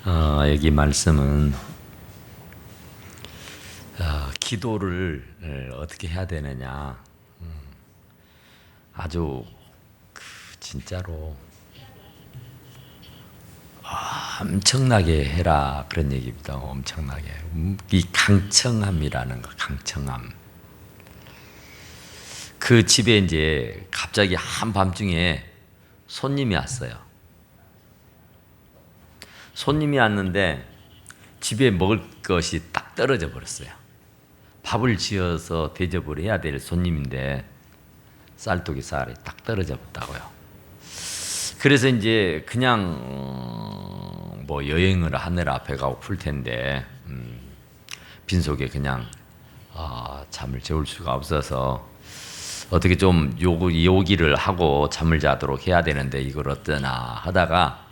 여기 말씀은 기도를 어떻게 해야 되느냐. 아주 진짜로 엄청나게 해라 그런 얘기입니다. 엄청나게. 이 강청함이라는 거, 강청함. 그 집에 이제 갑자기 한밤중에 손님이 왔어요. 손님이 왔는데 집에 먹을 것이 딱 떨어져 버렸어요. 밥을 지어서 대접을 해야 될 손님인데 쌀떡이 쌀이 딱 떨어져 버렸다고요. 그래서 이제 그냥 뭐 여행을 하느라 배가 고플 텐데 빈속에 그냥 잠을 재울 수가 없어서 어떻게 좀 요기를 하고 잠을 자도록 해야 되는데 이걸 어떠나 하다가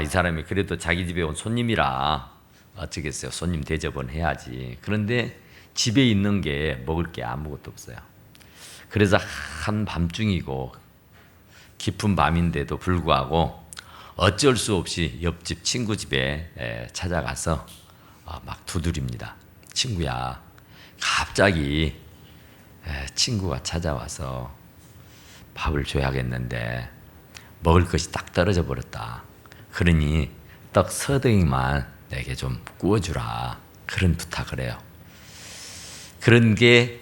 이 사람이 그래도 자기 집에 온 손님이라 어쩌겠어요. 손님 대접은 해야지. 그런데 집에 있는 게 먹을 게 아무것도 없어요. 그래서 한밤중이고 깊은 밤인데도 불구하고 어쩔 수 없이 옆집 친구 집에 찾아가서 막 두드립니다. 친구야, 갑자기 친구가 찾아와서 밥을 줘야겠는데 먹을 것이 딱 떨어져 버렸다. 그러니 떡 서등이만 내게 좀 구워주라. 그런 부탁을 해요. 그런 게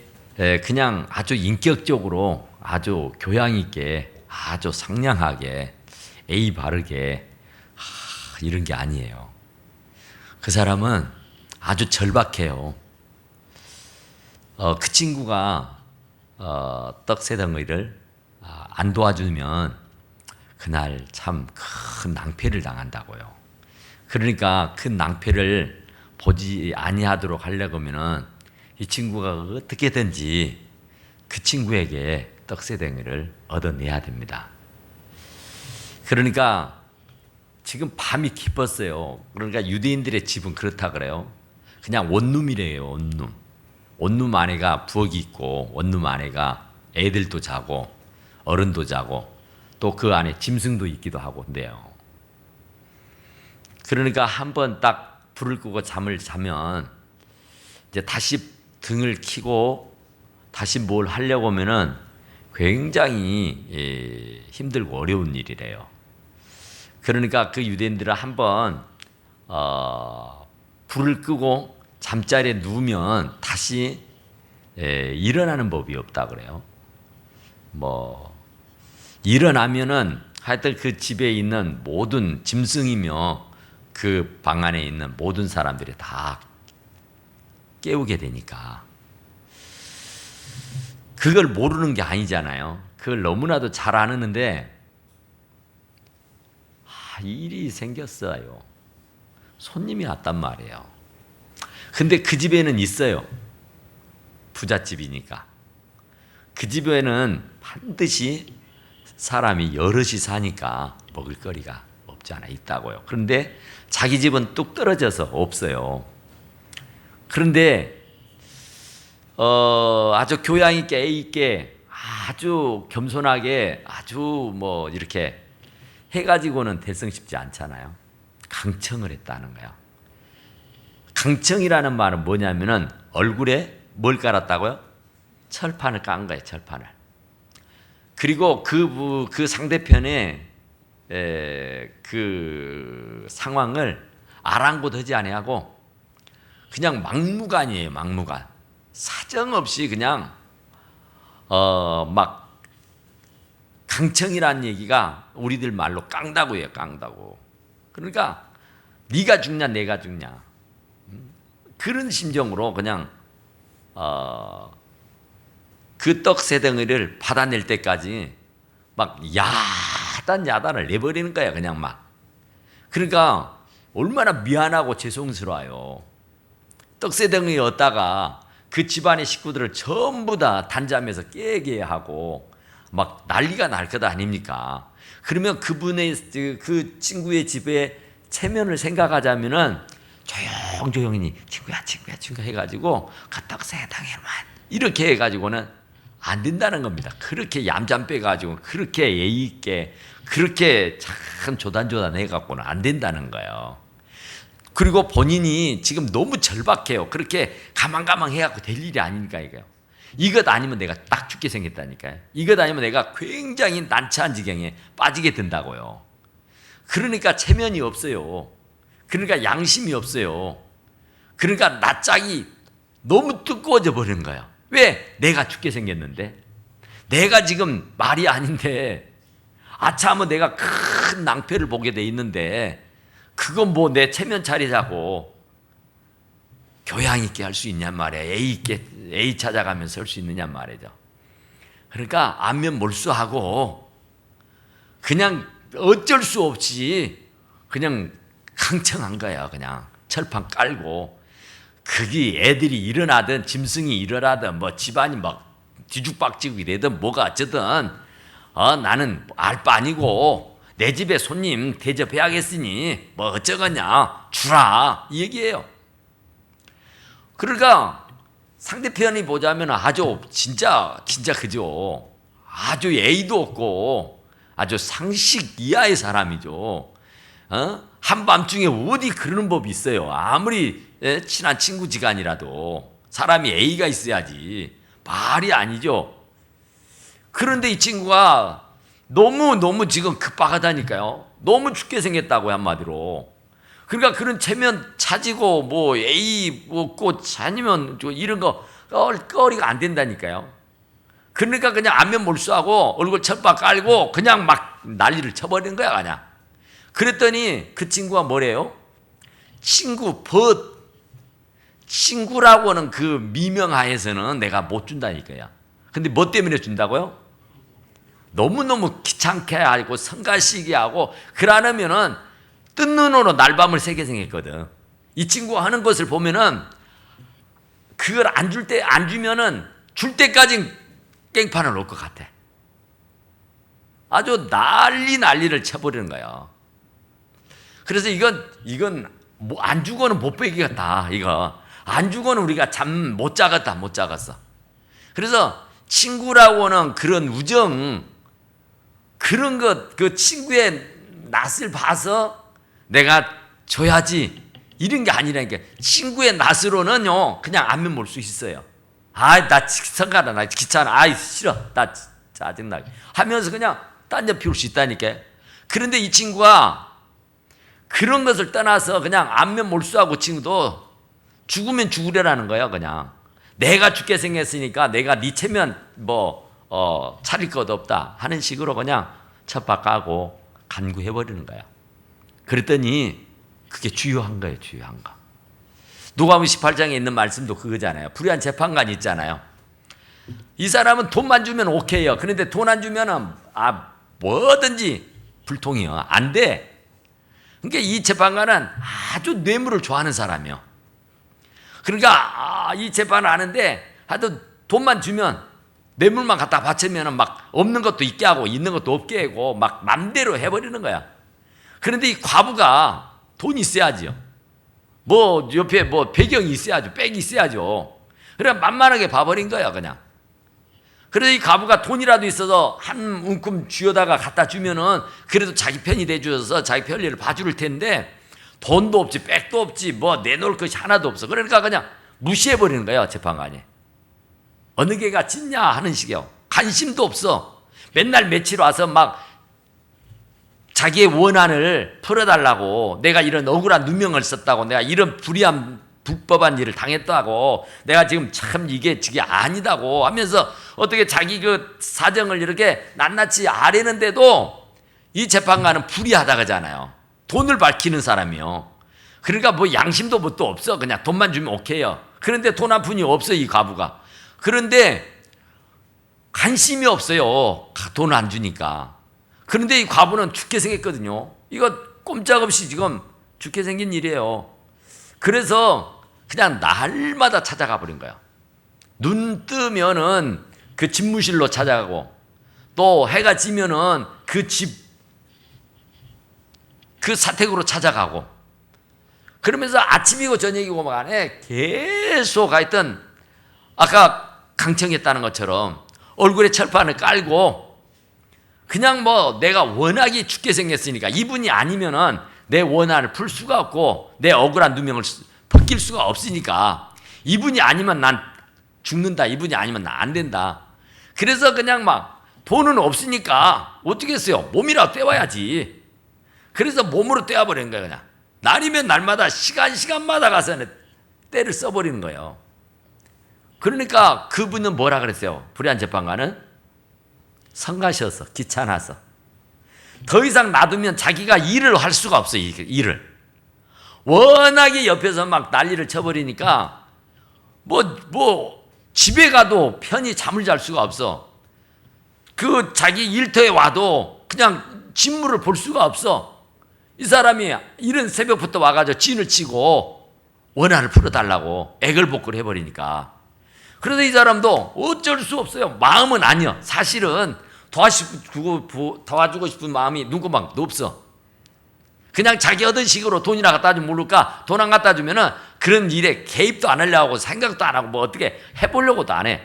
그냥 아주 인격적으로 아주 교양 있게 아주 상냥하게 예의 바르게 이런 게 아니에요. 그 사람은 아주 절박해요. 그 친구가 떡 세 덩어리를 안 도와주면 그날 참 큰 낭패를 당한다고요. 그러니까 그 낭패를 보지 아니하도록 하려고 하면은 이 친구가 어떻게든지 그 친구에게 떡 세 덩이를 얻어내야 됩니다. 그러니까 지금 밤이 깊었어요. 그러니까 유대인들의 집은 그렇다 그래요. 그냥 원룸이래요. 원룸. 원룸 안에가 부엌이 있고 원룸 안에가 애들도 자고 어른도 자고 또 그 안에 짐승도 있기도 하고 한데요. 그러니까 한번 딱 불을 끄고 잠을 자면 이제 다시 등을 켜고 다시 뭘 하려고 하면은 굉장히 힘들고 어려운 일이래요. 그러니까 그 유대인들은 한번 불을 끄고 잠자리에 누우면 다시 일어나는 법이 없다 그래요. 뭐 일어나면은 하여튼 그 집에 있는 모든 짐승이며 그 방 안에 있는 모든 사람들이 다 깨우게 되니까 그걸 모르는 게 아니잖아요. 그걸 너무나도 잘 아는데 일이 생겼어요. 손님이 왔단 말이에요. 근데 그 집에는 있어요. 부잣집이니까. 그 집에는 반드시 사람이 여럿이 사니까 먹을 거리가 없지 않아 있다고요. 그런데 자기 집은 뚝 떨어져서 없어요. 그런데 아주 교양 있게 애 있게 아주 겸손하게 아주 뭐 이렇게 해가지고는 대성 쉽지 않잖아요. 강청을 했다는 거예요. 강청이라는 말은 뭐냐면은 얼굴에 뭘 깔았다고요? 철판을 깐 거예요. 철판을. 그리고 그 상대편의 그 상황을 아랑곳하지 아니하고 그냥 막무가내예요. 막무간. 사정없이 그냥 막 강청이라는 얘기가 우리들 말로 깡다고 해요. 깡다고. 그러니까 네가 죽냐 내가 죽냐 그런 심정으로 그냥 그 떡 세 덩이를 받아낼 때까지 막 야단을 내버리는 거야. 그냥 막. 그러니까 얼마나 미안하고 죄송스러워요. 떡 세 덩이 얻다가 그 집안의 식구들을 전부 다 단잠에서 깨게 하고 막 난리가 날 거다 아닙니까? 그러면 그 친구의 집에 체면을 생각하자면은 조용히 친구야 해가지고 그 떡 세 덩이만 이렇게 해가지고는 안 된다는 겁니다. 그렇게 얌얌 빼가지고 그렇게 예의 있게 그렇게 참 조단조단 해갖고는 안 된다는 거예요. 그리고 본인이 지금 너무 절박해요. 그렇게 가망가망 해갖고 될 일이 아니니까 이거요. 이것 아니면 내가 딱 죽게 생겼다니까요. 이것 아니면 내가 굉장히 난처한 지경에 빠지게 된다고요. 그러니까 체면이 없어요. 그러니까 양심이 없어요. 그러니까 낯짝이 너무 두꺼워져 버리는 거예요. 왜? 내가 죽게 생겼는데, 내가 지금 말이 아닌데, 아차하면 내가 큰 낭패를 보게 돼 있는데, 그건 뭐 내 체면 차리자고 교양 있게 할 수 있냔 말이에요. A 찾아가면서 할 수 있느냔 말이죠. 그러니까 안면 몰수하고 그냥 어쩔 수 없이 그냥 강청한 거야. 그냥 철판 깔고, 그게 애들이 일어나든 짐승이 일어나든 뭐 집안이 막 뒤죽박지고 이래든 뭐가 어쩌든 나는 알 바 아니고 내 집에 손님 대접해야겠으니 뭐 어쩌겠냐 주라, 이 얘기예요. 그러니까 상대편이 보자면 아주 진짜 그죠. 아주 예의도 없고 아주 상식 이하의 사람이죠. 한밤중에 어디 그러는 법이 있어요. 아무리 친한 친구지간이라도 사람이 예의가 있어야지. 말이 아니죠. 그런데 이 친구가 너무 지금 급박하다니까요. 너무 죽게 생겼다고요, 한마디로. 그러니까 그런 체면 차지고 뭐 예의 없고 아니면 이런 거 거리가 안 된다니까요. 그러니까 그냥 안면 몰수하고 얼굴 철박 깔고 그냥 막 난리를 쳐버리는 거야, 그냥. 그랬더니 그 친구가 뭐래요? 친구라고 하는 그 미명하에서는 내가 못 준다니까요. 근데 뭐 때문에 준다고요? 너무너무 귀찮게 하고 성가시게 하고 그러면은 뜬 눈으로 날밤을 새게 생겼거든. 이 친구가 하는 것을 보면은 그걸 안 주면은 줄 때까지 깽판을 놓을 것 같아. 아주 난리를 쳐버리는 거야. 그래서 이건 뭐 안 주고는 못 베기겠다. 이거 안 주고는 우리가 잠 못 자겠어. 그래서 친구라고는 그런 우정, 그런 것, 그 친구의 낯을 봐서 내가 줘야지 이런 게 아니라니까. 친구의 낯으로는요 그냥 안면 몰 수 있어요. 나 성가다, 나 귀찮아, 싫어, 나 짜증나 하면서 그냥 딴데 피울 수 있다니까. 그런데 이 친구가 그런 것을 떠나서 그냥 안면 몰수하고 친구도 죽으면 죽으려라는 거야. 그냥 내가 죽게 생겼으니까 내가 네 체면 차릴 것 없다 하는 식으로 그냥 첩박 까고 간구해버리는 거야. 그랬더니 그게 주요한 거예요. 주요한 거. 누가복음 18장에 있는 말씀도 그거잖아요. 불의한 재판관이 있잖아요. 이 사람은 돈만 주면 오케이요. 그런데 돈 안 주면은 뭐든지 불통이요. 안 돼. 그러니까 이 재판관은 아주 뇌물을 좋아하는 사람이요. 그러니까 이 재판을 하는데 하여튼 돈만 주면, 뇌물만 갖다 바치면 막 없는 것도 있게 하고 있는 것도 없게 하고 막 맘대로 해버리는 거야. 그런데 이 과부가 돈이 있어야지요. 뭐 옆에 뭐 배경이 있어야죠. 백이 있어야죠. 그래 만만하게 봐버린 거야 그냥. 그래서 이 과부가 돈이라도 있어서 한 움큼 쥐어다가 갖다 주면은 그래도 자기 편이 돼줘서 자기 편리를 봐줄 텐데 돈도 없지 백도 없지 뭐 내놓을 것이 하나도 없어. 그러니까 그냥 무시해버리는 거예요 재판관이. 어느 개가 짖냐 하는 식이요. 관심도 없어. 맨날 며칠 와서 막 자기의 원한을 풀어달라고, 내가 이런 억울한 누명을 썼다고, 내가 이런 불법한 일을 당했다고, 내가 지금 참 이게 아니다고 하면서 어떻게 자기 그 사정을 이렇게 낱낱이 아뢰는데도 이 재판관은 불의하다 그러잖아요. 돈을 밝히는 사람이요. 그러니까 뭐 양심도 뭣도 없어. 그냥 돈만 주면 오케이요. 그런데 돈 한 푼이 없어 이 과부가. 그런데 관심이 없어요. 돈 안 주니까. 그런데 이 과부는 죽게 생겼거든요. 이거 꼼짝없이 지금 죽게 생긴 일이에요. 그래서 그냥 날마다 찾아가 버린 거예요. 눈 뜨면은 그 집무실로 찾아가고, 또 해가 지면은 그 사택으로 찾아가고, 그러면서 아침이고 저녁이고 간에 계속 하여튼 아까 강청했다는 것처럼 얼굴에 철판을 깔고 그냥 뭐 내가 워낙에 죽게 생겼으니까 이분이 아니면은 내 원한을 풀 수가 없고 내 억울한 누명을 벗길 수가 없으니까 이분이 아니면 난 죽는다. 이분이 아니면 난 안 된다. 그래서 그냥 막 돈은 없으니까 어떻게 했어요? 몸이라도 떼와야지. 그래서 몸으로 떼어버리는 거예요. 그냥 날이면 날마다 시간마다 가서 때를 써버리는 거예요. 그러니까 그분은 뭐라 그랬어요? 불의한 재판관은 성가셔서 귀찮아서 더 이상 놔두면 자기가 일을 할 수가 없어요. 일을 워낙에 옆에서 막 난리를 쳐버리니까 뭐 집에 가도 편히 잠을 잘 수가 없어. 그 자기 일터에 와도 그냥 진물을 볼 수가 없어. 이 사람이 이른 새벽부터 와가지고 진을 치고 원한을 풀어달라고 애걸복걸 해버리니까. 그래서 이 사람도 어쩔 수 없어요. 마음은 아니야. 사실은 도와주고 싶은 마음이 눈곱만도 없어. 그냥 자기 얻은 식으로 돈이나 갖다 주면 모를까? 돈 안 갖다 주면은 그런 일에 개입도 안 하려고 하고 생각도 안 하고 뭐 어떻게 해보려고도 안 해.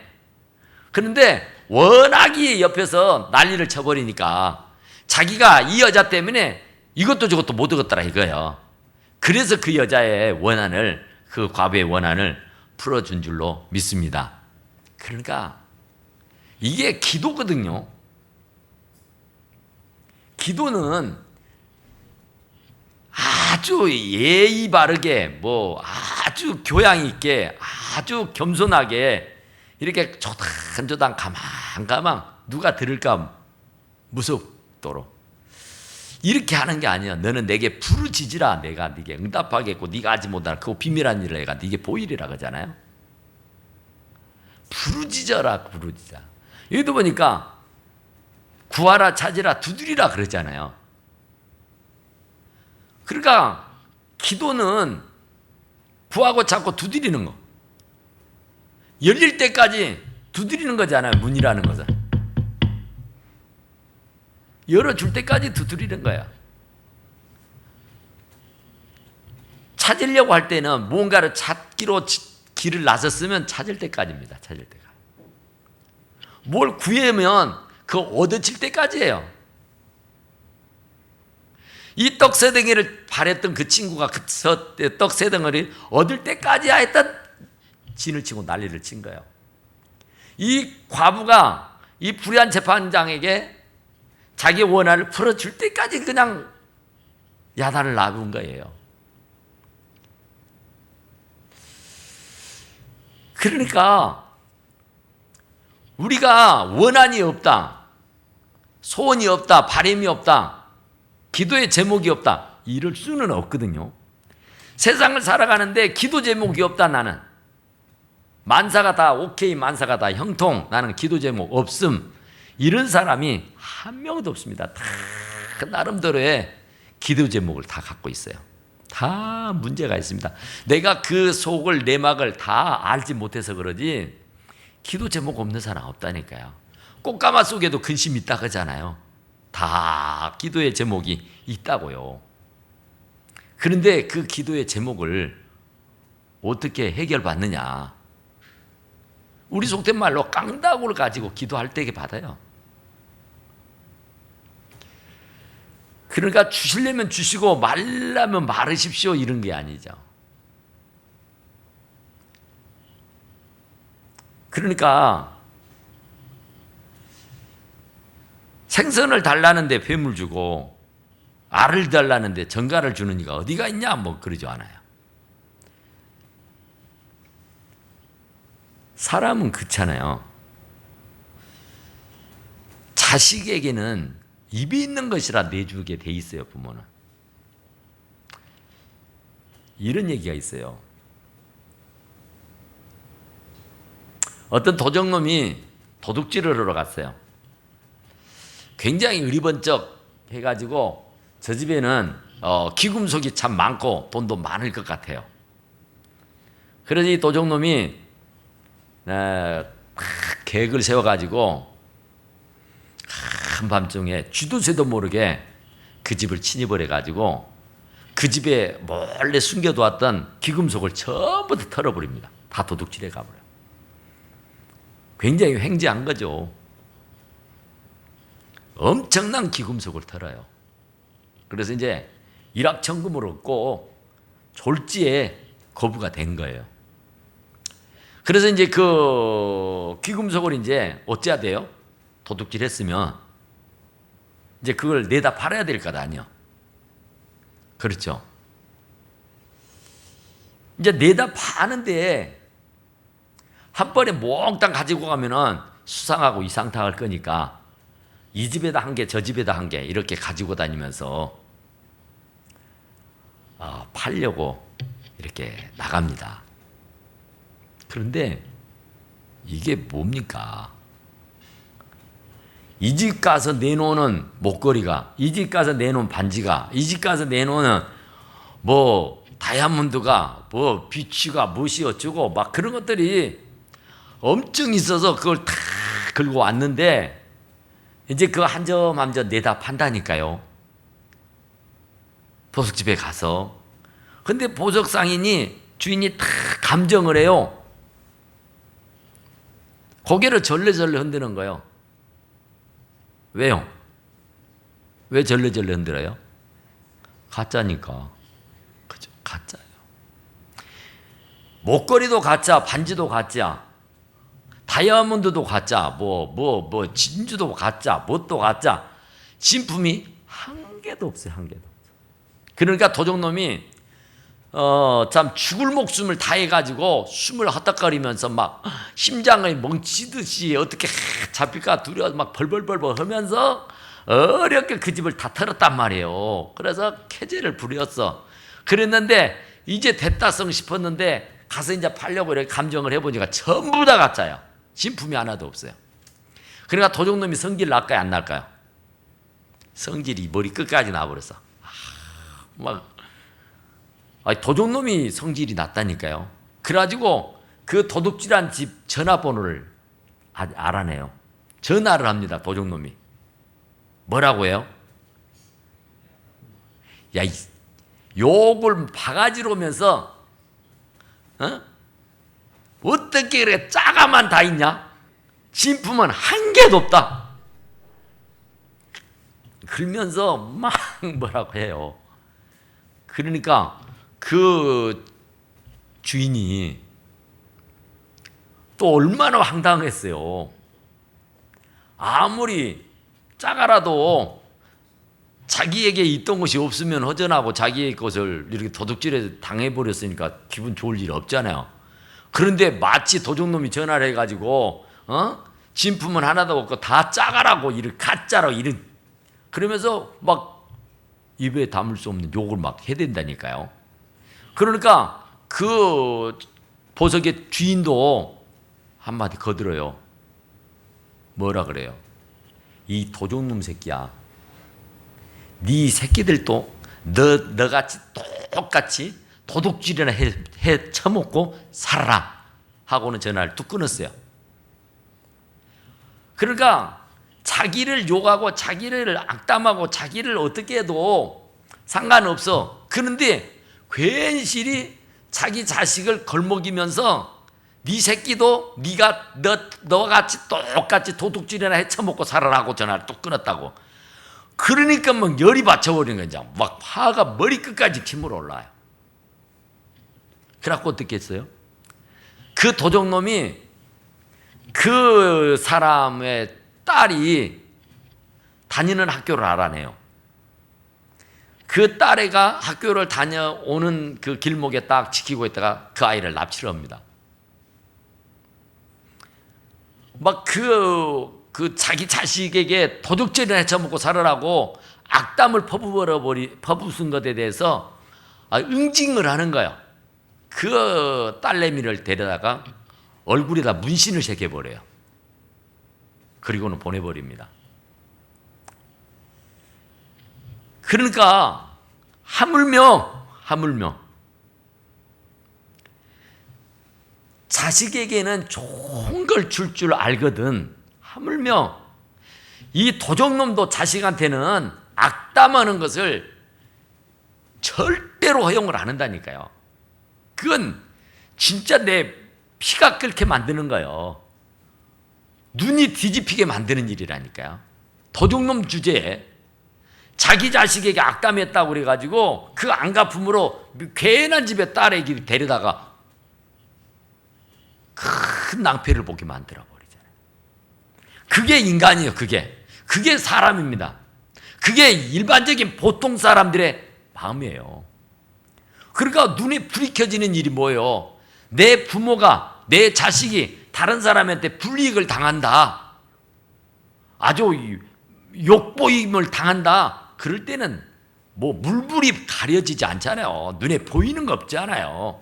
그런데 워낙에 옆에서 난리를 쳐버리니까 자기가 이 여자 때문에 이것도 저것도 못 얻었더라 이거예요. 그래서 그 여자의 원한을, 그 과부의 원한을 풀어준 줄로 믿습니다. 그러니까 이게 기도거든요. 기도는 아주 예의 바르게 아주 교양 있게 아주 겸손하게 이렇게 조당조당 가만가만 누가 들을까 무섭도록 이렇게 하는 게 아니야. 너는 내게 부르짖으라. 내가 네게 응답하겠고 네가 하지 못하는 그 비밀한 일을 내가 네게 보이리라 그러잖아요. 부르짖어라. 부르짖어. 여기도 보니까 구하라 찾으라 두드리라 그러잖아요. 그러니까 기도는 구하고 찾고 두드리는 거. 열릴 때까지 두드리는 거잖아요. 문이라는 것은. 열어줄 때까지 두드리는 거야. 찾으려고 할 때는 뭔가를 찾기로 길을 나섰으면 찾을 때까지입니다. 찾을 때가. 뭘 구하면 그거 얻어칠 때까지예요. 이 떡새덩이를 바랬던 그 친구가 그 떡새덩이를 얻을 때까지 하여튼 진을 치고 난리를 친 거예요. 이 과부가 이 불의한 재판장에게 자기 원한을 풀어줄 때까지 그냥 야단을 놔둔 거예요. 그러니까 우리가 원한이 없다, 소원이 없다, 바람이 없다, 기도의 제목이 없다 이럴 수는 없거든요. 세상을 살아가는데 기도 제목이 없다. 나는 만사가 다 오케이, 만사가 다 형통, 나는 기도 제목 없음, 이런 사람이 한 명도 없습니다. 다 나름대로의 기도 제목을 다 갖고 있어요. 다 문제가 있습니다. 내가 그 속을 내막을 다 알지 못해서 그러지 기도 제목 없는 사람 없다니까요. 꽃가마 속에도 근심 있다 그러잖아요. 다 기도의 제목이 있다고요. 그런데 그 기도의 제목을 어떻게 해결받느냐. 우리 속된 말로 깡다구를 가지고 기도할 때 받아요. 그러니까 주시려면 주시고 말라면 말으십시오 이런 게 아니죠. 그러니까 생선을 달라는데 뱀을 주고 알을 달라는데 전갈을 주는 이가 어디가 있냐 뭐 그러지 않아요. 사람은 그렇잖아요. 자식에게는 입이 있는 것이라 내주게 돼 있어요. 부모는. 이런 얘기가 있어요. 어떤 도적놈이 도둑질을 하러 갔어요. 굉장히 의리번쩍 해가지고 저 집에는 기금속이 참 많고 돈도 많을 것 같아요. 그래서 이 도적놈이 계획을 세워가지고 한밤중에 쥐도 새도 모르게 그 집을 침입을 해가지고 그 집에 몰래 숨겨두었던 기금속을 전부 다 털어버립니다. 다 도둑질해 가버려요. 굉장히 횡재한 거죠. 엄청난 기금속을 털어요. 그래서 이제 일확천금을 얻고 졸지에 거부가 된 거예요. 그래서 이제 그 귀금속을 이제 어째야 돼요? 도둑질 했으면 이제 그걸 내다 팔아야 될 것 아니요. 그렇죠. 이제 내다 파는데 한 번에 몽땅 가지고 가면은 수상하고 이상탁할 거니까 이 집에다 한 개, 저 집에다 한 개 이렇게 가지고 다니면서 팔려고 이렇게 나갑니다. 그런데 이게 뭡니까? 이 집 가서 내놓는 목걸이가, 이 집 가서 내놓은 반지가, 이 집 가서 내놓는 뭐 다이아몬드가, 뭐 비치가 무엇이 어쩌고 막 그런 것들이 엄청 있어서 그걸 다 긁고 왔는데 이제 그 한 점 한 점 내다 판다니까요. 보석집에 가서. 근데 보석 상인이 주인이 다 감정을 해요. 고개를 절레절레 흔드는 거예요. 왜요? 왜 절레절레 흔들어요? 가짜니까. 그죠? 가짜예요. 목걸이도 가짜, 반지도 가짜, 다이아몬드도 가짜, 진주도 가짜, 뭣도 가짜. 진품이 한 개도 없어요. 한 개도. 그러니까 도적놈이 참 죽을 목숨을 다해가지고 숨을 헛떡거리면서 막 심장을 멍치듯이 어떻게 잡힐까 두려워서 막 벌벌벌벌 하면서 어렵게 그 집을 다 털었단 말이에요. 그래서 쾌재를 부렸어. 그랬는데 이제 됐다성 싶었는데 가서 이제 팔려고 이렇게 감정을 해보니까 전부 다 가짜야. 진품이 하나도 없어요. 그러니까 도적놈이 성질 날까요, 안 날까요? 성질이 머리 끝까지 나버렸어. 도적놈이 성질이 났다니까요. 그래가지고 그 도둑질한 집 전화번호를 알아내요. 전화를 합니다. 도적놈이. 뭐라고 해요? 야, 욕을 바가지로 오면서 어떻게 그래 짜가만 다 있냐? 진품은 한 개도 없다. 그러면서 막 뭐라고 해요. 그러니까 그 주인이 또 얼마나 황당했어요. 아무리 짜가라도 자기에게 있던 것이 없으면 허전하고 자기의 것을 이렇게 도둑질에 당해버렸으니까 기분 좋을 일 없잖아요. 그런데 마치 도둑놈이 전화를 해가지고 진품은 하나도 없고 다 짜가라고 이를 가짜로 이를 그러면서 막 입에 담을 수 없는 욕을 막 해댄다니까요. 그러니까 그 보석의 주인도 한마디 거들어요. 뭐라 그래요? 이 도둑놈 새끼야. 네 새끼들도 너같이 똑같이 도둑질이나 해 처먹고 살아라 하고는 전화를 뚝 끊었어요. 그러니까 자기를 욕하고 자기를 악담하고 자기를 어떻게 해도 상관없어. 그런데 괜시리 자기 자식을 걸먹이면서 네 새끼도 네가 너같이 똑같이 도둑질이나 해쳐먹고 살아라고 전화를 뚝 끊었다고. 그러니까 막 열이 받쳐버리는 거죠. 막 화가 머리끝까지 기물어 올라와요. 그래갖고 어떻게 했어요? 그 도적놈이 그 사람의 딸이 다니는 학교를 알아내요. 그 딸애가 학교를 다녀오는 그 길목에 딱 지키고 있다가 그 아이를 납치를 합니다. 막 그 자기 자식에게 도둑질을 해쳐먹고 살으라고 악담을 퍼부순 것에 대해서 응징을 하는 거예요. 그 딸내미를 데려다가 얼굴에다 문신을 새겨버려요. 그리고는 보내버립니다. 그러니까 하물며 자식에게는 좋은 걸 줄 줄 알거든. 하물며 이 도적놈도 자식한테는 악담하는 것을 절대로 허용을 안 한다니까요. 그건 진짜 내 피가 끓게 만드는 거예요. 눈이 뒤집히게 만드는 일이라니까요. 도적놈 주제에 자기 자식에게 악담했다고 그래가지고 그 안갚음으로 괜한 집에 딸에게 데려다가 큰 낭패를 보게 만들어 버리잖아요. 그게 인간이에요. 그게 사람입니다. 그게 일반적인 보통 사람들의 마음이에요. 그러니까 눈에 불이 켜지는 일이 뭐예요? 내 부모가, 내 자식이 다른 사람한테 불이익을 당한다, 아주 욕보임을 당한다, 그럴 때는 뭐 물불이 가려지지 않잖아요. 눈에 보이는 거 없잖아요.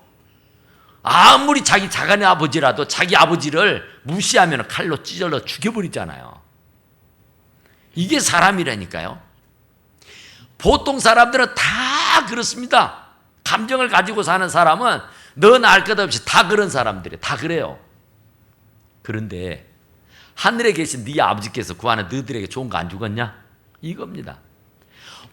아무리 자기 작은 아버지라도 자기 아버지를 무시하면 칼로 찢어서 죽여버리잖아요. 이게 사람이라니까요. 보통 사람들은 다 그렇습니다. 감정을 가지고 사는 사람은 너나 알 것 없이 다 그런 사람들이에요. 다 그래요. 그런데 하늘에 계신 네 아버지께서 구하는 너희들에게 좋은 거 안 주겠냐? 이겁니다.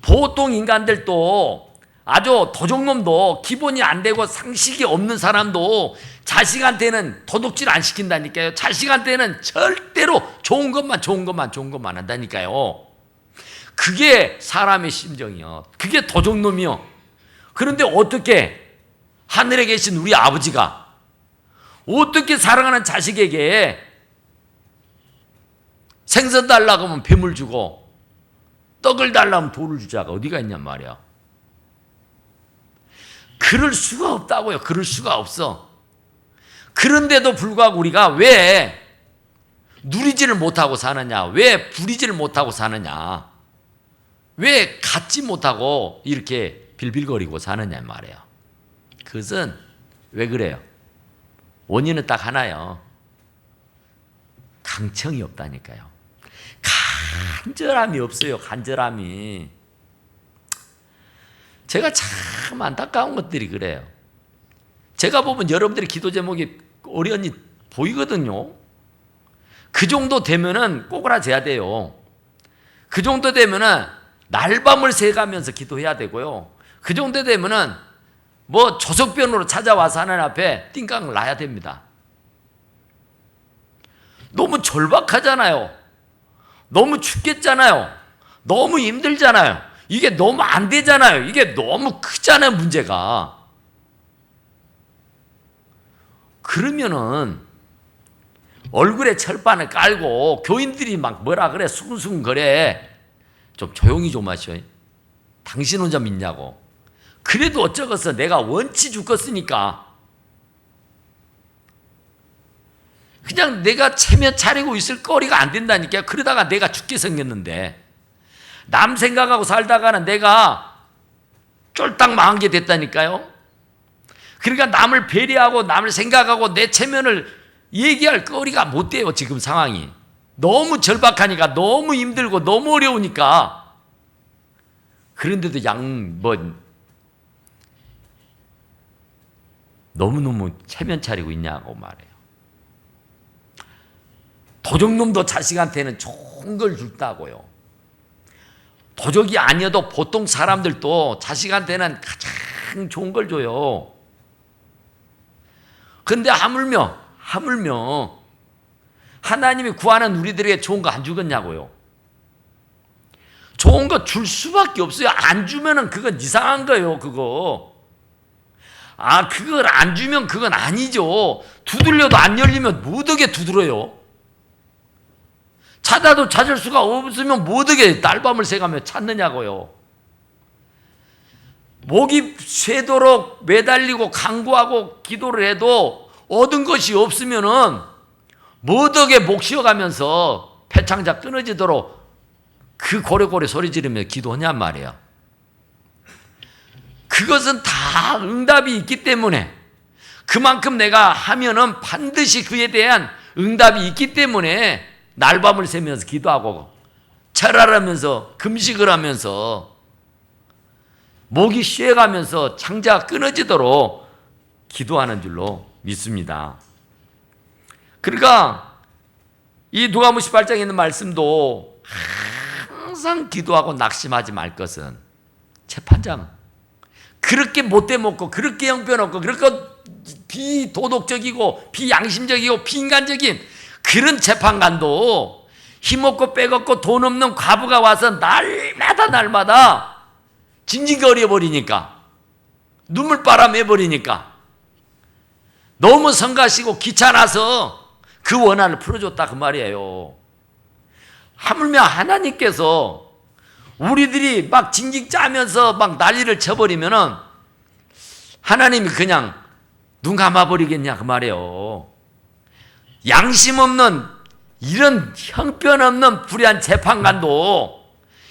보통 인간들도, 아주 도적놈도, 기본이 안 되고 상식이 없는 사람도 자식한테는 도둑질 안 시킨다니까요. 자식한테는 절대로 좋은 것만 한다니까요. 그게 사람의 심정이요. 그게 도적놈이요. 그런데 어떻게 하늘에 계신 우리 아버지가 어떻게 사랑하는 자식에게 생선 달라고 하면 뱀을 주고 떡을 달라면 돌을 주자가 어디가 있냔 말이야. 그럴 수가 없다고요. 그럴 수가 없어. 그런데도 불구하고 우리가 왜 누리지를 못하고 사느냐, 왜 부리지를 못하고 사느냐, 왜 갖지 못하고 이렇게 빌빌거리고 사느냐 말이에요. 그것은 왜 그래요? 원인은 딱 하나요. 강청이 없다니까요. 간절함이 없어요. 간절함이. 제가 참 안타까운 것들이 그래요. 제가 보면 여러분들의 기도 제목이 어련히 보이거든요. 그 정도 되면은 꼬그라져야 돼요. 그 정도 되면은 날밤을 새가면서 기도해야 되고요. 그 정도 되면은 뭐 조석변으로 찾아와서 하나님 앞에 띵깡을 놔야 됩니다. 너무 절박하잖아요. 너무 죽겠잖아요. 너무 힘들잖아요. 이게 너무 안 되잖아요. 이게 너무 크잖아요, 문제가. 그러면은 얼굴에 철판을 깔고 교인들이 막 뭐라 그래, 수근수근 거래. 좀 조용히 좀 하셔. 당신 혼자 믿냐고. 그래도 어쩌겠어. 내가 원치 죽겠으니까. 그냥 내가 체면 차리고 있을 거리가 안 된다니까. 그러다가 내가 죽게 생겼는데 남 생각하고 살다가는 내가 쫄딱 망한 게 됐다니까요. 그러니까 남을 배려하고 남을 생각하고 내 체면을 얘기할 거리가 못 돼요. 지금 상황이 너무 절박하니까, 너무 힘들고 너무 어려우니까. 그런데도 너무너무 체면 차리고 있냐고 말해요. 도적놈도 자식한테는 좋은 걸 준다고요. 도적이 아니어도 보통 사람들도 자식한테는 가장 좋은 걸 줘요. 그런데 하물며 하나님이 구하는 우리들에게 좋은 거 안 주겠냐고요. 좋은 거 줄 수밖에 없어요. 안 주면은 그건 이상한 거예요. 그걸 안 주면 그건 아니죠. 두들려도 안 열리면 뭐 어떻게 두드려요? 찾아도 찾을 수가 없으면 뭐 어떻게 날밤을 새가며 찾느냐고요. 목이 쇠도록 매달리고 간구하고 기도를 해도 얻은 것이 없으면은 뭐 어떻게 목 쉬어가면서 폐창자 끊어지도록 그 고래고래 소리 지르며 기도하냔 말이에요. 그것은 다 응답이 있기 때문에, 그만큼 내가 하면은 반드시 그에 대한 응답이 있기 때문에 날밤을 새면서 기도하고 절하면서 금식을 하면서 목이 쉬어가면서 창자가 끊어지도록 기도하는 줄로 믿습니다. 그러니까 이 누가복음 18장에 있는 말씀도 항상 기도하고 낙심하지 말 것은 재판장, 그렇게 못돼 먹고 그렇게 형편없고 그렇게 비도덕적이고 비양심적이고 비인간적인 그런 재판관도 힘없고 빼없고 돈 없는 과부가 와서 날마다 날마다 징징거려 버리니까, 눈물바람 해버리니까 너무 성가시고 귀찮아서 그 원한을 풀어줬다 그 말이에요. 하물며 하나님께서 우리들이 막 징징 짜면서 막 난리를 쳐버리면은 하나님이 그냥 눈 감아버리겠냐 그 말이에요. 양심 없는 이런 형편없는 불의한 재판관도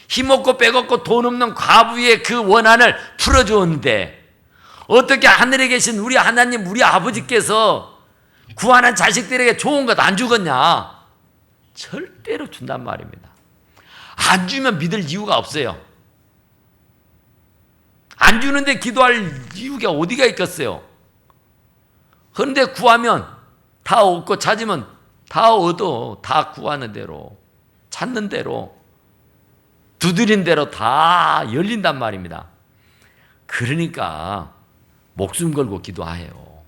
힘없고 빼없고 돈 없는 과부의 그 원한을 풀어주었는데 어떻게 하늘에 계신 우리 하나님 우리 아버지께서 구하는 자식들에게 좋은 것 안 주겠냐? 절대로 준단 말입니다. 안 주면 믿을 이유가 없어요. 안 주는데 기도할 이유가 어디가 있겠어요? 그런데 구하면 다 얻고 찾으면 다 얻어. 다 구하는 대로, 찾는 대로, 두드린 대로 다 열린단 말입니다. 그러니까 목숨 걸고 기도해요.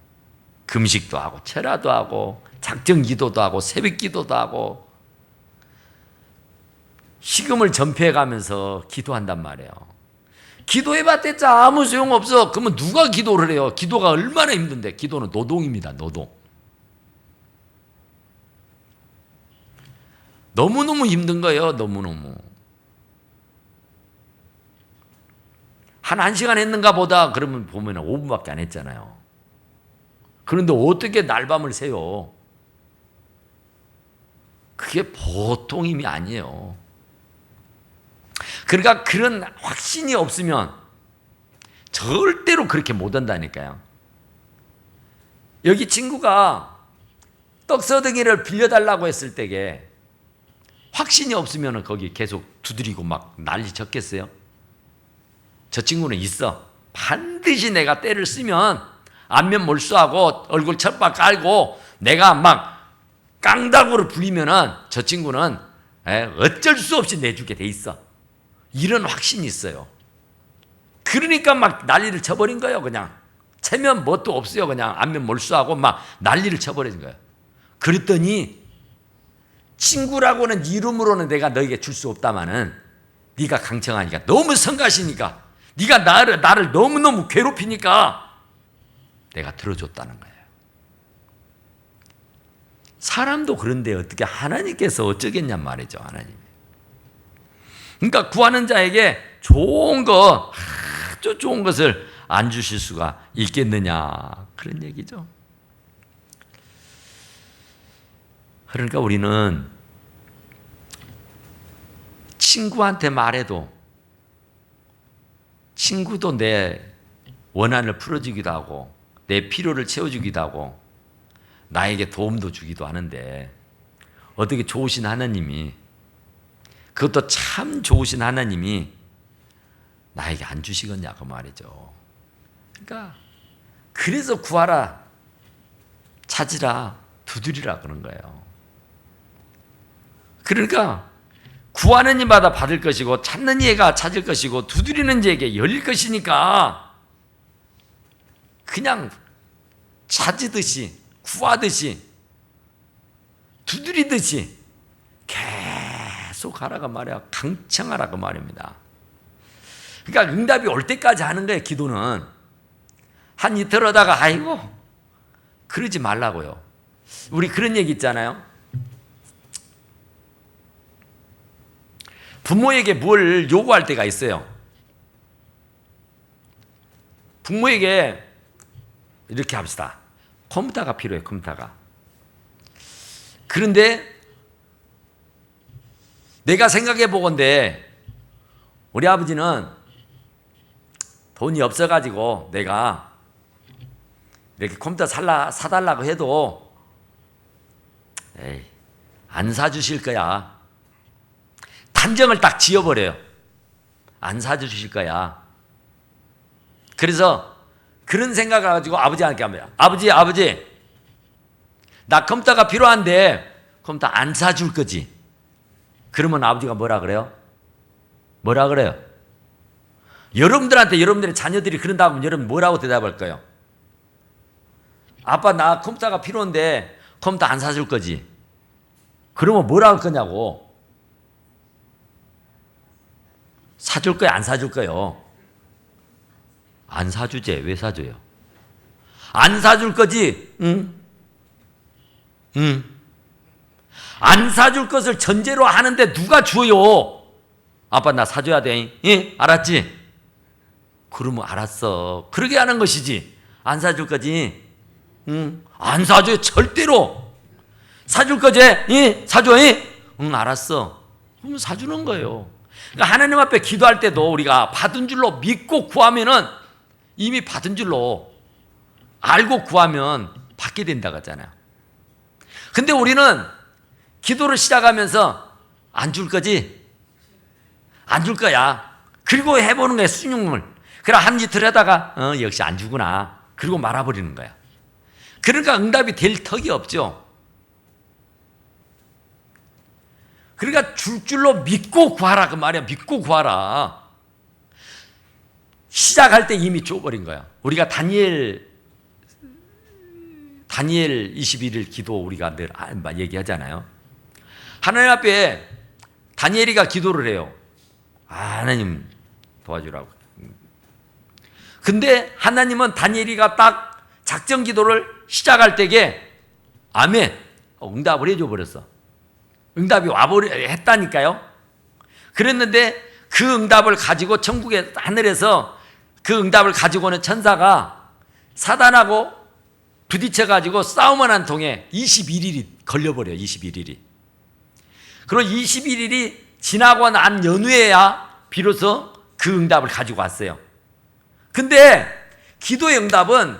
금식도 하고 철야도 하고 작정 기도도 하고 새벽 기도도 하고 식음을 전폐해 가면서 기도한단 말이에요. 기도해봤자 아무 소용없어. 그러면 누가 기도를 해요? 기도가 얼마나 힘든데. 기도는 노동입니다. 노동. 너무너무 힘든 거예요. 너무너무. 한 1시간 했는가 보다 그러면 보면 5분밖에 안 했잖아요. 그런데 어떻게 날밤을 새요? 그게 보통 힘이 아니에요. 그러니까 그런 확신이 없으면 절대로 그렇게 못 한다니까요. 여기 친구가 떡서등이를 빌려달라고 했을 때에 확신이 없으면 거기 계속 두드리고 막 난리 쳤겠어요? 저 친구는 있어. 반드시 내가 때를 쓰면 안면 몰수하고 얼굴 첫바 깔고 내가 막 깡다구를 부리면은 저 친구는 어쩔 수 없이 내주게 돼 있어. 이런 확신이 있어요. 그러니까 막 난리를 쳐버린 거예요. 그냥 체면 뭣도 없어요. 그냥 안면 몰수하고 막 난리를 쳐버린 거예요. 그랬더니 친구라고는 이름으로는 내가 너에게 줄 수 없다마는 네가 강청하니까 너무 성가시니까 네가 나를 너무너무 괴롭히니까 내가 들어줬다는 거예요. 사람도 그런데 어떻게 하나님께서 어쩌겠냔 말이죠. 하나님. 그러니까 구하는 자에게 좋은 거, 아주 좋은 것을 안 주실 수가 있겠느냐 그런 얘기죠. 그러니까 우리는 친구한테 말해도 친구도 내 원한을 풀어주기도 하고 내 필요를 채워주기도 하고 나에게 도움도 주기도 하는데 어떻게 좋으신 하나님이, 그것도 참 좋으신 하나님이 나에게 안 주시겠냐 그 말이죠. 그러니까 그래서 구하라, 찾으라, 두드리라 그런 거예요. 그러니까 구하는 이마다 받을 것이고 찾는 이가 찾을 것이고 두드리는 이에게 열릴 것이니까 그냥 찾으듯이 구하듯이 두드리듯이 계속 하라고 말이야. 강청하라고 말입니다. 그러니까 응답이 올 때까지 하는 거예요. 기도는 한 이틀 하다가 아이고 그러지 말라고요. 우리 그런 얘기 있잖아요. 부모에게 뭘 요구할 때가 있어요. 부모에게 이렇게 합시다. 컴퓨터가 필요해. 컴퓨터가. 그런데 내가 생각해 보건대 우리 아버지는 돈이 없어가지고 내가 이렇게 컴퓨터 사달라고 해도 에이, 안 사주실 거야. 단정을 딱 지어버려요. 안 사주실 거야. 그래서 그런 생각을 가지고 아버지한테 합니다. 아버지, 나 컴퓨터가 필요한데 컴퓨터 안 사줄 거지? 그러면 아버지가 뭐라 그래요? 뭐라 그래요? 여러분들의 자녀들이 그런다고 하면 여러분 뭐라고 대답할 거예요? 아빠 나 컴퓨터가 필요한데 컴퓨터 안 사줄 거지? 그러면 뭐라 할 거냐고? 사줄 거야, 안 사줄 거요? 안 사주지. 왜 사줘요? 안 사줄 거지? 응? 응. 안 사줄 것을 전제로 하는데 누가 줘요? 아빠 나 사줘야 돼. 예? 알았지? 그러면 알았어. 그러게 하는 것이지. 안 사줄 거지? 응? 안 사줘요. 절대로. 사줄 거지? 예? 사줘? 예? 응, 알았어. 그러면 사주는 거예요. 그러니까 하나님 앞에 기도할 때도 우리가 받은 줄로 믿고 구하면은 이미 받은 줄로 알고 구하면 받게 된다고 하잖아요. 근데 우리는 기도를 시작하면서 안 줄 거지? 안 줄 거야. 그리고 해보는 거야, 순용을. 그래, 한 이틀 하다가, 역시 안 주구나. 그리고 말아버리는 거야. 그러니까 응답이 될 턱이 없죠. 그러니까 줄 줄로 믿고 구하라. 그 말이야. 믿고 구하라. 시작할 때 이미 줘버린 거야. 우리가 다니엘 21일 기도 우리가 늘 얘기하잖아요. 하나님 앞에 다니엘이가 기도를 해요. 하나님 도와주라고. 근데 하나님은 다니엘이가 딱 작전 기도를 시작할 때에 아멘 응답을 해줘 버렸어. 응답이 했다니까요. 그랬는데 그 응답을 가지고 천국의 하늘에서 그 응답을 가지고는 천사가 사단하고 부딪혀가지고 싸움을 한 통에 21일이 걸려버려요. 21일이. 그리고 21일이 지나고 난 연후에야 비로소 그 응답을 가지고 왔어요. 근데 기도의 응답은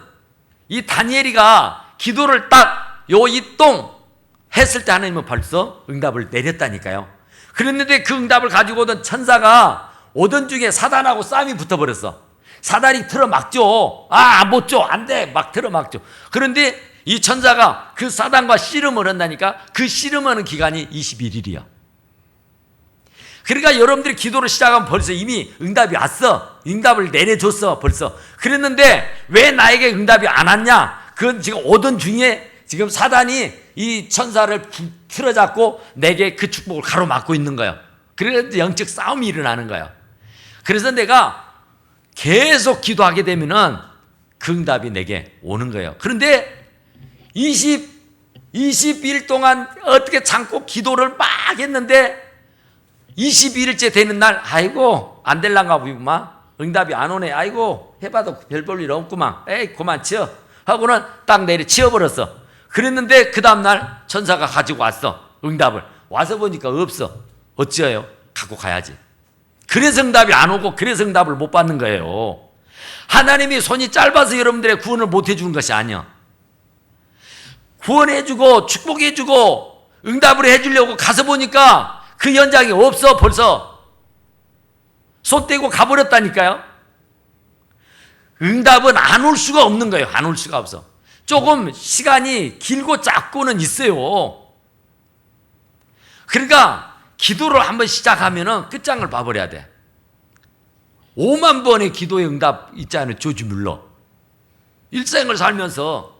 이 다니엘이가 기도를 딱 이똥 했을 때 하나님은 벌써 응답을 내렸다니까요. 그랬는데 그 응답을 가지고 오던 천사가 오던 중에 사단하고 싸움이 붙어버렸어. 사단이 틀어막죠. 못 줘. 안 돼. 막 틀어막죠. 그런데 이 천사가 그 사단과 씨름을 한다니까 그 씨름하는 기간이 21일이야. 그러니까 여러분들이 기도를 시작하면 벌써 이미 응답이 왔어. 응답을 내려줬어. 벌써. 그랬는데 왜 나에게 응답이 안 왔냐? 그건 지금 오던 중에 지금 사단이 이 천사를 틀어잡고 내게 그 축복을 가로막고 있는 거예요. 그래서 영적 싸움이 일어나는 거예요. 그래서 내가 계속 기도하게 되면은 그 응답이 내게 오는 거예요. 그런데 20일 동안 어떻게 참고 기도를 막 했는데 22일째 되는 날 아이고 안 될란가 보구만. 응답이 안 오네. 아이고 해봐도 별 볼 일 없구만. 에이 그만 치워 하고는 딱 내려 치워버렸어. 그랬는데 그 다음날 천사가 가지고 왔어. 응답을. 와서 보니까 없어. 어찌해요? 갖고 가야지. 그래서 응답이 안 오고 그래서 응답을 못 받는 거예요. 하나님이 손이 짧아서 여러분들의 구원을 못 해주는 것이 아니야. 구원해주고 축복해주고 응답을 해주려고 가서 보니까 그 현장이 없어. 벌써 손 떼고 가버렸다니까요. 응답은 안 올 수가 없는 거예요. 안 올 수가 없어. 조금 시간이 길고 짧고는 있어요. 그러니까 기도를 한번 시작하면은 끝장을 봐버려야 돼. 5만 번의 기도의 응답 있잖아요. 조지 뮬러. 일생을 살면서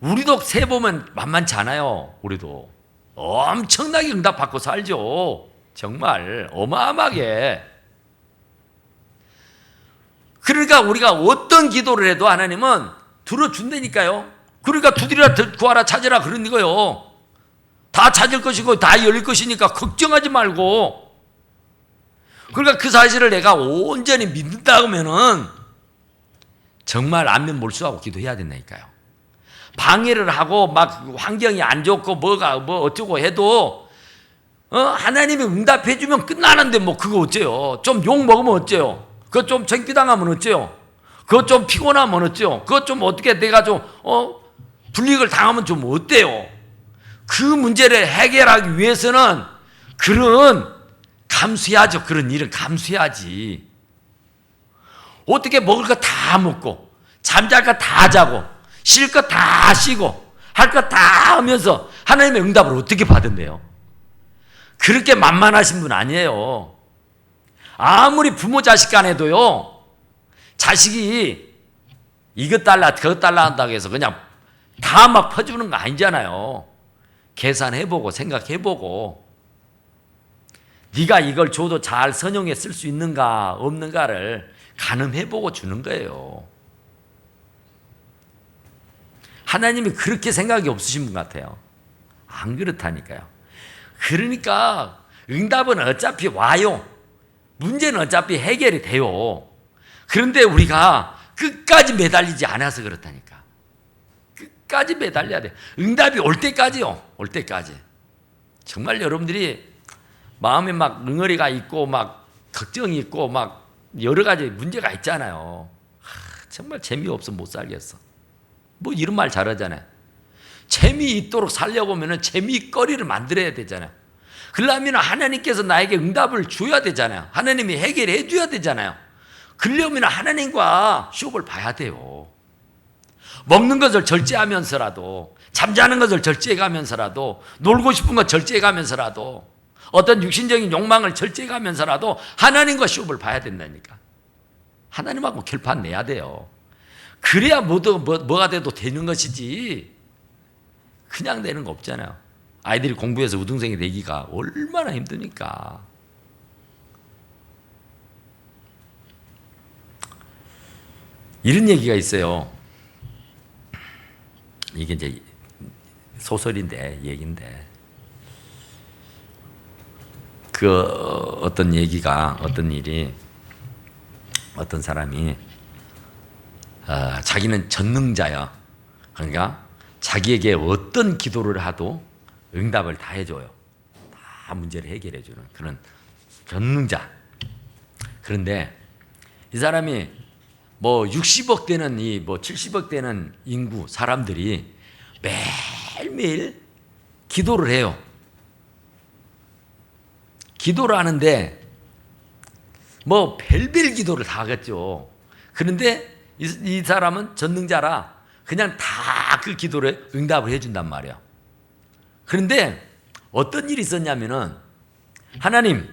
우리도 세보면 만만치 않아요. 우리도 엄청나게 응답받고 살죠. 정말 어마어마하게. 그러니까 우리가 어떤 기도를 해도 하나님은 들어준다니까요. 그러니까 두드리라 구하라 찾으라 그런 거예요. 다 찾을 것이고 다 열릴 것이니까 걱정하지 말고. 그러니까 그 사실을 내가 온전히 믿는다 그러면은 정말 안면 몰수하고 기도해야 된다니까요. 방해를 하고 막 환경이 안 좋고 뭐가 뭐 어쩌고 해도 하나님이 응답해 주면 끝나는데 뭐 그거 어째요? 좀 욕 먹으면 어째요? 그거 좀 창피당하면 어째요? 그거 좀 피곤하면 어째요? 그거 좀 어떻게 내가 좀 불이익을 당하면 좀 어때요? 그 문제를 해결하기 위해서는 그런 감수해야죠. 그런 일은 감수해야지. 어떻게 먹을 거 다 먹고 잠잘 거 다 자고 쉴 거 다 쉬고 할 거 다 하면서 하나님의 응답을 어떻게 받은대요? 그렇게 만만하신 분 아니에요. 아무리 부모 자식 간에도요. 자식이 이것 달라 그것 달라 한다고 해서 그냥 다 막 퍼주는 거 아니잖아요. 계산해보고 생각해보고 네가 이걸 줘도 잘 선용해 쓸 수 있는가 없는가를 가늠해보고 주는 거예요. 하나님이 그렇게 생각이 없으신 분 같아요. 안 그렇다니까요. 그러니까 응답은 어차피 와요. 문제는 어차피 해결이 돼요. 그런데 우리가 끝까지 매달리지 않아서 그렇다니까. 끝까지 매달려야 돼. 응답이 올 때까지요. 올 때까지. 정말 여러분들이 마음에 막 응어리가 있고 막 걱정이 있고 막 여러 가지 문제가 있잖아요. 정말 재미없어 못 살겠어. 뭐 이런 말 잘하잖아요. 재미있도록 살려고 하면 재미거리를 만들어야 되잖아요. 그러려면 하나님께서 나에게 응답을 줘야 되잖아요. 하나님이 해결해 줘야 되잖아요. 그러려면 하나님과 시험을 봐야 돼요. 먹는 것을 절제하면서라도, 잠자는 것을 절제해가면서라도, 놀고 싶은 것 절제해가면서라도, 어떤 육신적인 욕망을 절제해가면서라도 하나님과 시험을 봐야 된다니까. 하나님하고 결판 내야 돼요. 그래야 뭐가 돼도 되는 것이지 그냥 되는 거 없잖아요. 아이들이 공부해서 우등생이 되기가 얼마나 힘드니까. 이런 얘기가 있어요. 이게 이제 소설인데, 얘기인데, 어떤 얘기가, 어떤 일이, 어떤 사람이 자기는 전능자야. 그러니까 자기에게 어떤 기도를 하도 응답을 다 해줘요. 다 문제를 해결해주는 그런 전능자. 그런데 이 사람이 뭐 60억 되는 뭐 70억 되는 인구 사람들이 매일매일 기도를 해요. 기도를 하는데 뭐 별별 기도를 다 하겠죠. 그런데 이 사람은 전능자라 그냥 다 그 기도를 응답을 해준단 말이야. 그런데 어떤 일이 있었냐면은 하나님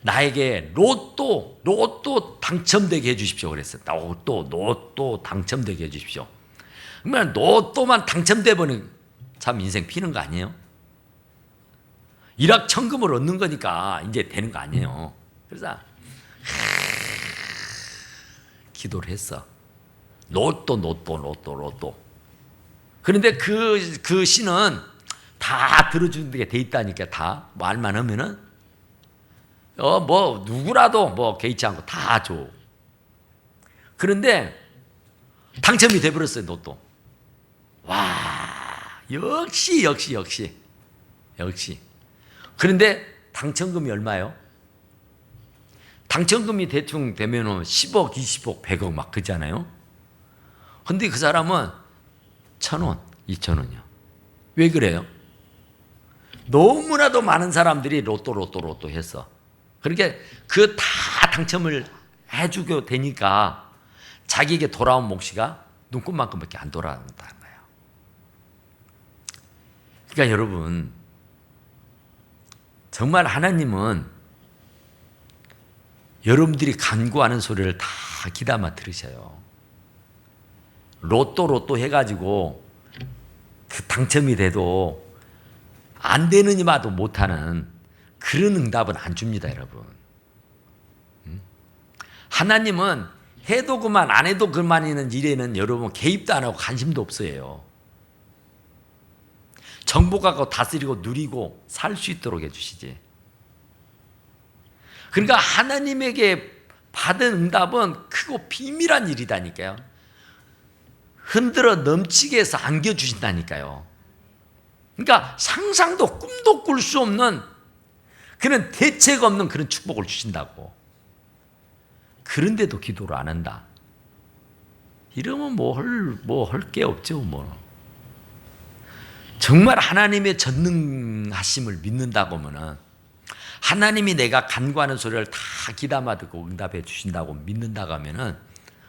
나에게 로또 당첨되게 해주십시오 그랬어요. 로또 당첨되게 해주십시오. 그러면 로또만 당첨돼 버리면 참 인생 피는 거 아니에요? 일확천금을 얻는 거니까 이제 되는 거 아니에요. 그래서 기도를 했어. 로또. 그런데 그 신은 다 들어주는 게 돼 있다니까. 다 말만 하면은 뭐 누구라도 뭐 개의치 않고 다 줘. 그런데 당첨이 돼 버렸어요. 로또. 와, 역시. 그런데 당첨금이 얼마예요? 당첨금이 대충 되면은 10억, 20억, 100억 막 그러잖아요. 근데 그 사람은 1,000원, 2,000원이요. 왜 그래요? 너무나도 많은 사람들이 로또 했어. 그러니까 그 다 당첨을 해주게 되니까 자기에게 돌아온 몫이가 눈꽃만큼밖에 안 돌아온다는 거예요. 그러니까 여러분, 정말 하나님은 여러분들이 간구하는 소리를 다 귀담아 들으셔요. 로또 해가지고 그 당첨이 돼도 안 되느니마도 못하는 그런 응답은 안 줍니다, 여러분. 하나님은 해도 그만 안 해도 그만이는 일에는 여러분 개입도 안 하고 관심도 없어요. 정복하고 다스리고 누리고 살 수 있도록 해주시지. 그러니까 하나님에게 받은 응답은 크고 비밀한 일이다니까요. 흔들어 넘치게 해서 안겨주신다니까요. 그러니까 상상도 꿈도 꿀 수 없는 그런 대책 없는 그런 축복을 주신다고. 그런데도 기도를 안 한다. 이러면 뭐 할 게 없죠, 뭐. 정말 하나님의 전능하심을 믿는다고 하면은 하나님이 내가 간구하는 소리를 다 귀담아 듣고 응답해 주신다고 믿는다고 하면은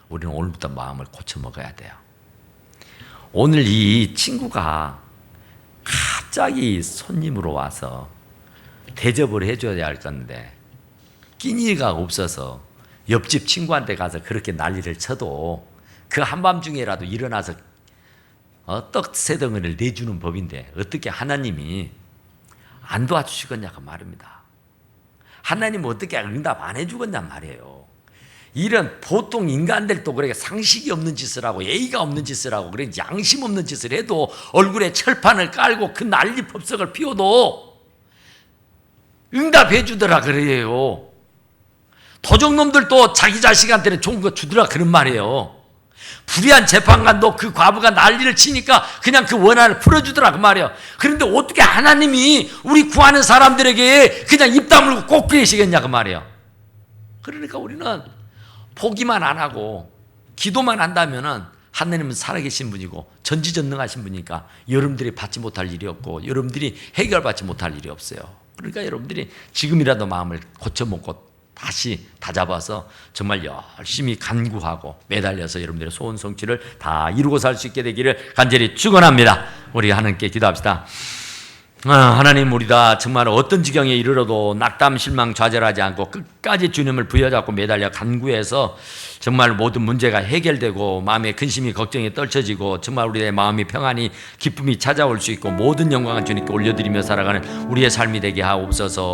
우리는 오늘부터 마음을 고쳐 먹어야 돼요. 오늘 이 친구가 갑자기 손님으로 와서 대접을 해줘야 할 건데 끼니가 없어서 옆집 친구한테 가서 그렇게 난리를 쳐도 그 한밤중에라도 일어나서 떡 세 덩어리를 내주는 법인데 어떻게 하나님이 안 도와주시겠냐고 말입니다. 하나님 어떻게 응답 안 해주겠냔 말이에요. 이런 보통 인간들도 그렇게 상식이 없는 짓을 하고 예의가 없는 짓을 하고 그래 양심 없는 짓을 해도 얼굴에 철판을 깔고 그 난리 법석을 피워도 응답해 주더라 그래요. 도적놈들도 자기 자식한테는 좋은 거 주더라 그런 말이에요. 불의한 재판관도 그 과부가 난리를 치니까 그냥 그 원한을 풀어주더라 그 말이에요. 그런데 어떻게 하나님이 우리 구하는 사람들에게 그냥 입 다물고 꼭 계시겠냐 그 말이에요. 그러니까 우리는 포기만 안 하고 기도만 한다면은 하나님은 살아계신 분이고 전지전능하신 분이니까 여러분들이 받지 못할 일이 없고 여러분들이 해결받지 못할 일이 없어요. 그러니까 여러분들이 지금이라도 마음을 고쳐먹고 다시 다잡아서 정말 열심히 간구하고 매달려서 여러분들의 소원 성취를 다 이루고 살 수 있게 되기를 간절히 축원합니다. 우리 하나님께 기도합시다. 하나님, 우리 다 정말 어떤 지경에 이르러도 낙담 실망 좌절하지 않고 끝까지 주님을 부여잡고 매달려 간구해서 정말 모든 문제가 해결되고 마음의 근심이 걱정이 떨쳐지고 정말 우리의 마음이 평안히 기쁨이 찾아올 수 있고 모든 영광은 주님께 올려드리며 살아가는 우리의 삶이 되게 하옵소서.